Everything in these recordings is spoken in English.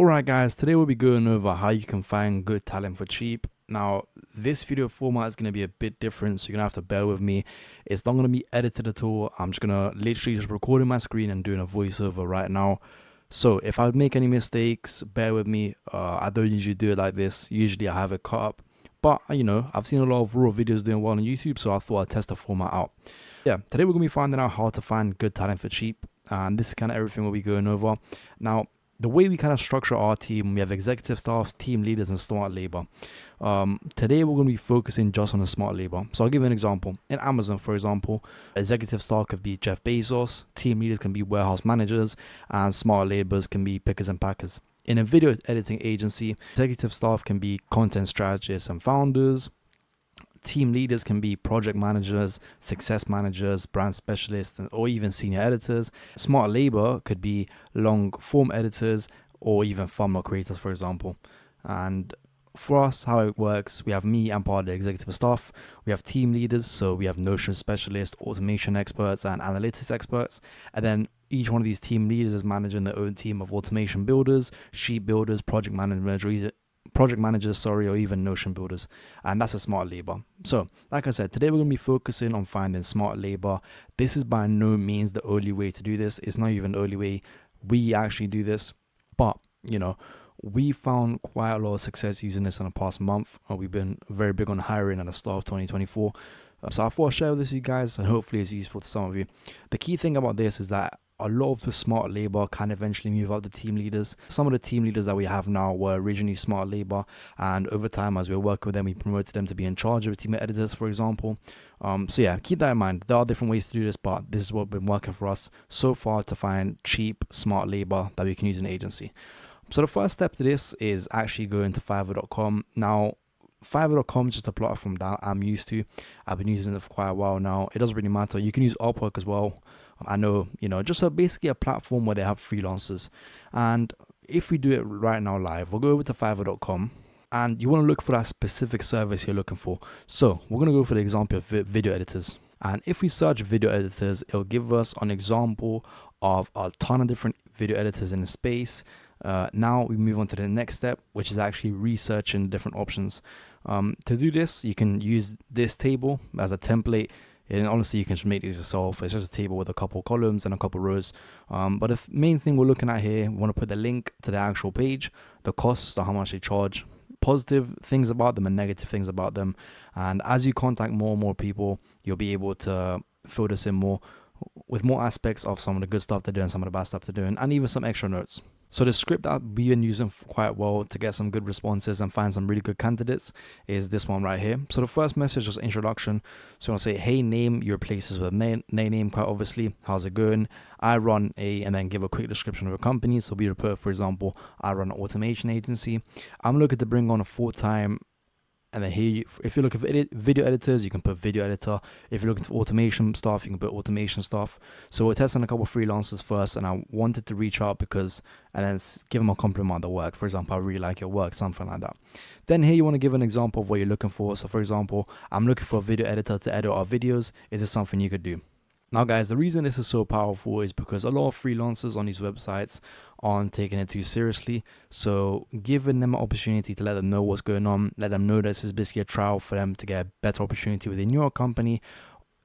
Alright guys, today we'll be going over how you can find good talent for cheap. Now, this video format is going to be a bit different, so you're going to have to bear with me. It's not going to be edited at all. I'm just going to literally just recording my screen and doing a voiceover right now. So if I make any mistakes, bear with me. I don't usually do it like this. Usually I have it cut up. But, I've seen a lot of raw videos doing well on YouTube, so I thought I'd test the format out. Yeah, today we're going to be finding out how to find good talent for cheap. And this is kind of everything we'll be going over. Now, the way we kind of structure our team, we have executive staff, team leaders, and smart labor. Today, we're going to be focusing just on the smart labor. So I'll give you an example. In Amazon, for example, executive staff could be Jeff Bezos, team leaders can be warehouse managers, and smart laborers can be pickers and packers. In a video editing agency, executive staff can be content strategists and founders. Team leaders can be project managers, success managers, brand specialists, or even senior editors. Smart labor could be long form editors or even thumbnail creators, for example. And for us, how it works, we have me and part of the executive staff. We have team leaders, so we have Notion specialists, automation experts, and analytics experts. And then each one of these team leaders is managing their own team of automation builders, sheet builders, project managers, or even Notion builders, and that's a smart labor. So like I said, today we're going to be focusing on finding smart labor. This is by no means the only way to do this. It's not even the only way we actually do this, but we found quite a lot of success using this in the past month. We've been very big on hiring at the start of 2024, so I thought I'd share this with you guys, and hopefully it's useful to some of you. The key thing about this is that a lot of the smart labor can eventually move up to team leaders. Some of the team leaders that we have now were originally smart labor, and over time, as we were working with them, we promoted them to be in charge of team editors, for example. So yeah, keep that in mind. There are different ways to do this, but this is what's been working for us so far to find cheap, smart labor that we can use in an agency. So the first step to this is actually going to Fiverr.com. Now, Fiverr.com is just a platform that I'm used to. I've been using it for quite a while now. It doesn't really matter. You can use Upwork as well. I know, just basically a platform where they have freelancers. And if we do it right now live, we'll go over to Fiverr.com. And you want to look for that specific service you're looking for. So we're going to go for the example of video editors. And if we search video editors, it'll give us an example of a ton of different video editors in the space. Now we move on to the next step, which is actually researching different options. To do this, you can use this table as a template. And honestly, you can just make these yourself. It's just a table with a couple columns and a couple rows. But the main thing we're looking at here, we want to put the link to the actual page, the costs, so how much they charge, positive things about them and negative things about them. And as you contact more and more people, you'll be able to fill this in more with more aspects of some of the good stuff they're doing, some of the bad stuff they're doing, and even some extra notes. So the script that we've been using quite well to get some good responses and find some really good candidates is this one right here. So the first message is introduction. So I'll say, hey, name, your places with name, quite obviously. How's it going? I run and then give a quick description of a company. So we put, for example, I run an automation agency. I'm looking to bring on a full-time. And then here, if you're looking for video editors, you can put video editor. If you're looking for automation stuff, you can put automation stuff. So we're testing a couple of freelancers first, and I wanted to reach out and then give them a compliment on the work. For example, I really like your work, something like that. Then here you want to give an example of what you're looking for. So for example, I'm looking for a video editor to edit our videos. Is this something you could do? Now guys, the reason this is so powerful is because a lot of freelancers on these websites aren't taking it too seriously. So giving them an opportunity to let them know what's going on, let them know this is basically a trial for them to get a better opportunity within your company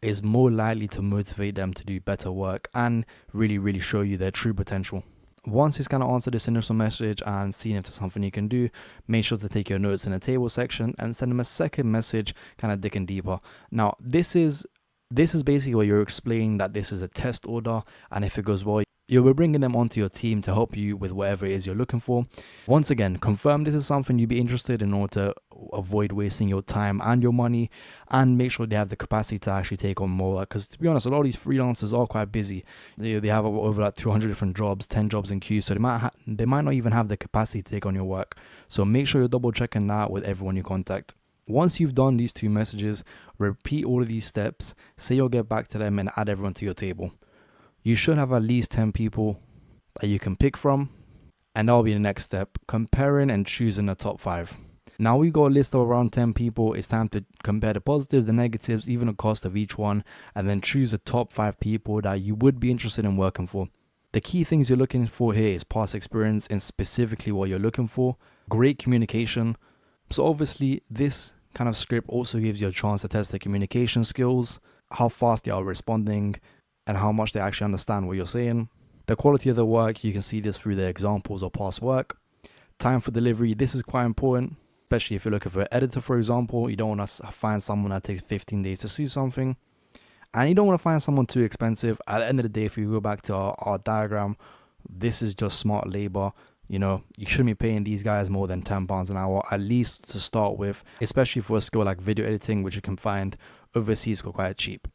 is more likely to motivate them to do better work and really, really show you their true potential. Once he's kind of answered this initial message and seen if there's something you can do, make sure to take your notes in the table section and send them a second message, kind of digging deeper. Now, this is basically where you're explaining that this is a test order, and if it goes well, you'll be bringing them onto your team to help you with whatever it is you're looking for. Once again, confirm this is something you'd be interested in order to avoid wasting your time and your money, and make sure they have the capacity to actually take on more work. Because to be honest, a lot of these freelancers are quite busy. They have over like 200 different jobs, 10 jobs in queue, so they might not even have the capacity to take on your work. So make sure you're double checking that with everyone you contact. Once you've done these two messages, repeat all of these steps, say you'll get back to them and add everyone to your table. You should have at least 10 people that you can pick from, and that'll be the next step, comparing and choosing the top 5. Now we've got a list of around 10 people. It's time to compare the positives, the negatives, even the cost of each one, and then choose the top 5 people that you would be interested in working for. The key things you're looking for here is past experience and specifically what you're looking for, great communication. So obviously this kind of script also gives you a chance to test the communication skills, how fast they are responding, and how much they actually understand what you're saying. The quality of the work, you can see this through the examples of past work. Time for delivery, this is quite important, especially if you're looking for an editor, for example. You don't want to find someone that takes 15 days to see something. And you don't want to find someone too expensive. At the end of the day, if you go back to our diagram, this is just smart labor. You know, you shouldn't be paying these guys more than £10 an hour, at least to start with, especially for a skill like video editing, which you can find overseas for quite cheap.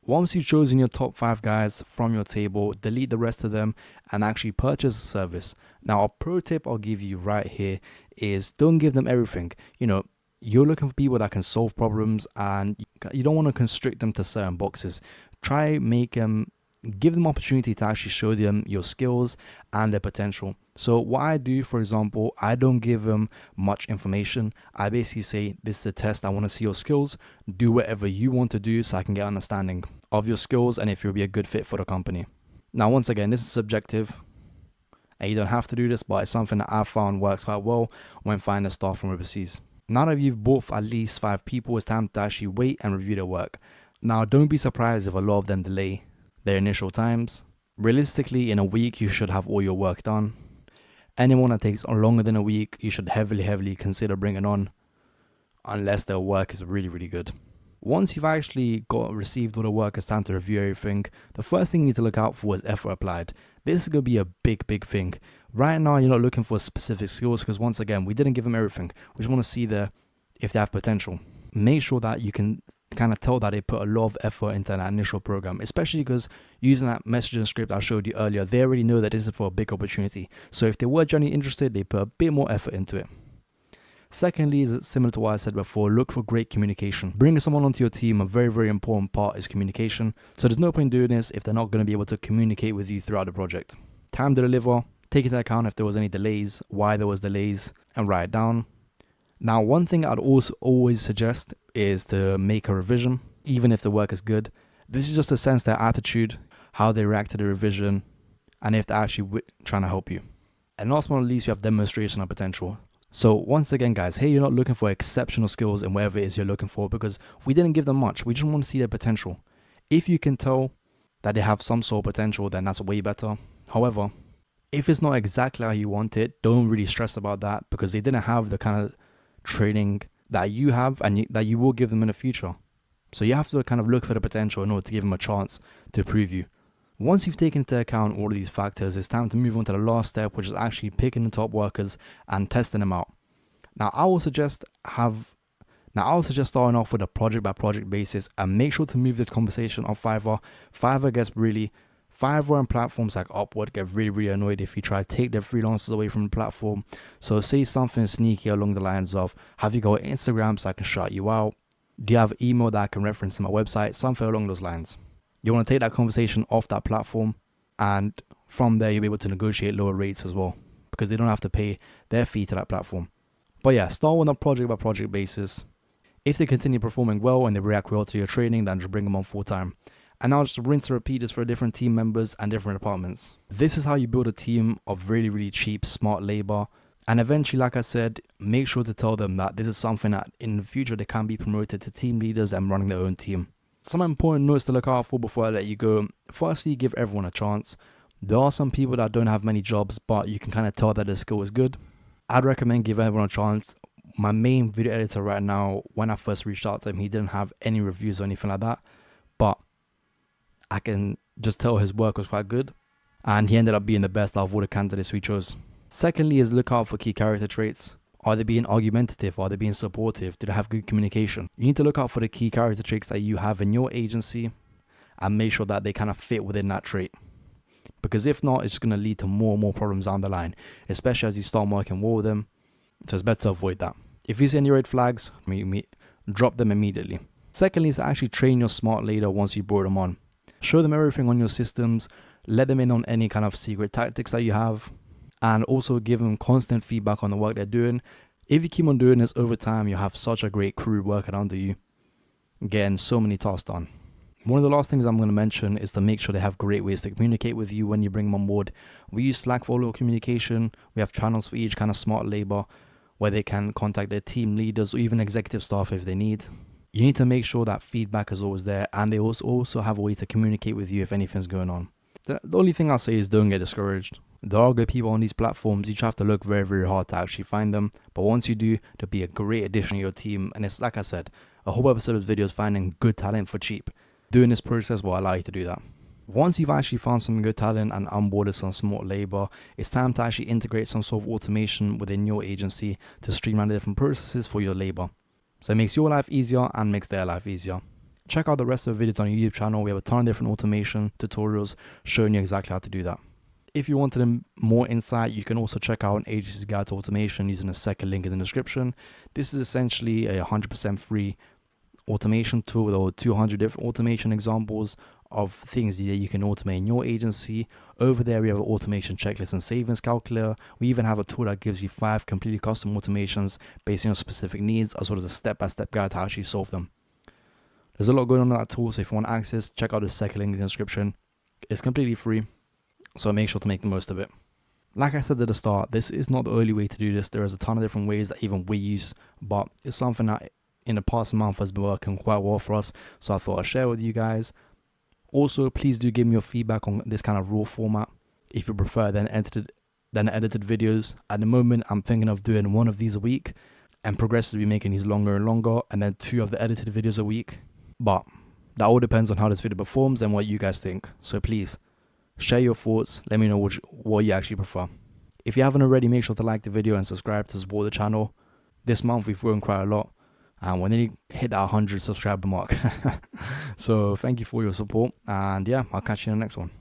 Once you've chosen your top 5 guys from your table, delete the rest of them and actually purchase a service. Now, a pro tip I'll give you right here is don't give them everything. You know, you're looking for people that can solve problems and you don't want to constrict them to certain boxes. Give them opportunity to actually show them your skills and their potential. So what I do, for example, I don't give them much information. I basically say, this is a test. I want to see your skills. Do whatever you want to do so I can get understanding of your skills and if you'll be a good fit for the company. Now, once again, this is subjective and you don't have to do this, but it's something that I've found works quite well when finding staff from overseas. Now that you've bought for at least 5 people, it's time to actually wait and review their work. Now, don't be surprised if a lot of them delay their initial times. Realistically, in a week, you should have all your work done. Anyone that takes longer than a week, you should heavily consider bringing on, unless their work is really, really good. Once you've actually received all the work, it's time to review everything. The first thing you need to look out for is effort applied. This is going to be a big thing. Right now, you're not looking for specific skills because once again, we didn't give them everything. We just want to see if they have potential. Make sure that you can kind of tell that they put a lot of effort into that initial program, especially because using that messaging script I showed you earlier, they already know that this is for a big opportunity. So if they were genuinely interested, they put a bit more effort into it. Secondly, is similar to what I said before, look for great communication. Bringing someone onto your team, a very important part is communication. So there's no point doing this if they're not going to be able to communicate with you throughout the project. Time to deliver, take into account if there was any delays, why there was delays, and write it down. Now, one thing I'd also always suggest is to make a revision, even if the work is good. This is just to sense their attitude, how they react to the revision, and if they're actually trying to help you. And last but not least, you have demonstration of potential. So once again, guys, hey, you're not looking for exceptional skills in whatever it is you're looking for because we didn't give them much. We just want to see their potential. If you can tell that they have some sort of potential, then that's way better. However, if it's not exactly how you want it, don't really stress about that because they didn't have the kind of training that you have and that you will give them in the future. So you have to kind of look for the potential in order to give them a chance to prove you. Once you've taken into account all of these factors, it's time to move on to the last step, which is actually picking the top workers and testing them out. Now, I will suggest starting off with a project by project basis and make sure to move this conversation off Fiverr. Fiverr and platforms like Upwork get really annoyed if you try to take their freelancers away from the platform. So say something sneaky along the lines of, have you got Instagram so I can shout you out? Do you have email that I can reference in my website? Something along those lines. You want to take that conversation off that platform, and from there you'll be able to negotiate lower rates as well because they don't have to pay their fee to that platform. But yeah, start on a project by project basis. If they continue performing well and they react well to your training, then just bring them on full time. And now just rinse and repeat this for different team members and different departments. This is how you build a team of really cheap, smart labor. And eventually, like I said, make sure to tell them that this is something that in the future they can be promoted to team leaders and running their own team. Some important notes to look out for before I let you go. Firstly, give everyone a chance. There are some people that don't have many jobs, but you can kind of tell that their skill is good. I'd recommend give everyone a chance. My main video editor right now, when I first reached out to him, he didn't have any reviews or anything like that. But I can just tell his work was quite good. And he ended up being the best out of all the candidates we chose. Secondly is look out for key character traits. Are they being argumentative? Are they being supportive? Do they have good communication? You need to look out for the key character traits that you have in your agency and make sure that they kind of fit within that trait. Because if not, it's just going to lead to more and more problems down the line, especially as you start working well with them. So it's better to avoid that. If you see any red flags, drop them immediately. Secondly is to actually train your smart leader once you brought them on. Show them everything on your systems, let them in on any kind of secret tactics that you have, and also give them constant feedback on the work they're doing. If you keep on doing this over time, you'll have such a great crew working under you, getting so many tasks done. One of the last things I'm going to mention is to make sure they have great ways to communicate with you when you bring them on board. We use Slack for all communication. We have channels for each kind of smart labor where they can contact their team leaders or even executive staff if they need. You need to make sure that feedback is always there, and they also have a way to communicate with you if anything's going on. The only thing I'll say is don't get discouraged. There are good people on these platforms. You just have to look very, very hard to actually find them. But once you do, they'll be a great addition to your team. And it's like I said, a whole episode of videos finding good talent for cheap. Doing this process will allow you to do that. Once you've actually found some good talent and onboarded some smart labor, it's time to actually integrate some sort of automation within your agency to streamline the different processes for your labor. So it makes your life easier and makes their life easier. Check out the rest of the videos on our YouTube channel. We have a ton of different automation tutorials showing you exactly how to do that. If you wanted more insight, you can also check out an agency's guide to automation using the second link in the description. This is essentially a 100% free automation tool with over 200 different automation examples of things that you can automate in your agency. Over there, we have an automation checklist and savings calculator. We even have a tool that gives you 5 completely custom automations based on your specific needs, as well as a step-by-step guide to actually solve them. There's a lot going on in that tool, so if you want access, check out the second link in the description. It's completely free, so make sure to make the most of it. Like I said at the start, this is not the only way to do this. There is a ton of different ways that even we use, but it's something that in the past month has been working quite well for us, so I thought I'd share with you guys. Also, please do give me your feedback on this kind of raw format if you prefer than edited videos. At the moment, I'm thinking of doing 1 of these a week and progressively making these longer and longer, and then 2 of the edited videos a week. But that all depends on how this video performs and what you guys think. So please share your thoughts. Let me know what you actually prefer. If you haven't already, make sure to like the video and subscribe to support the channel. This month we've grown quite a lot, and we're nearly hit that 100 subscriber mark. So thank you for your support, and yeah, I'll catch you in the next one.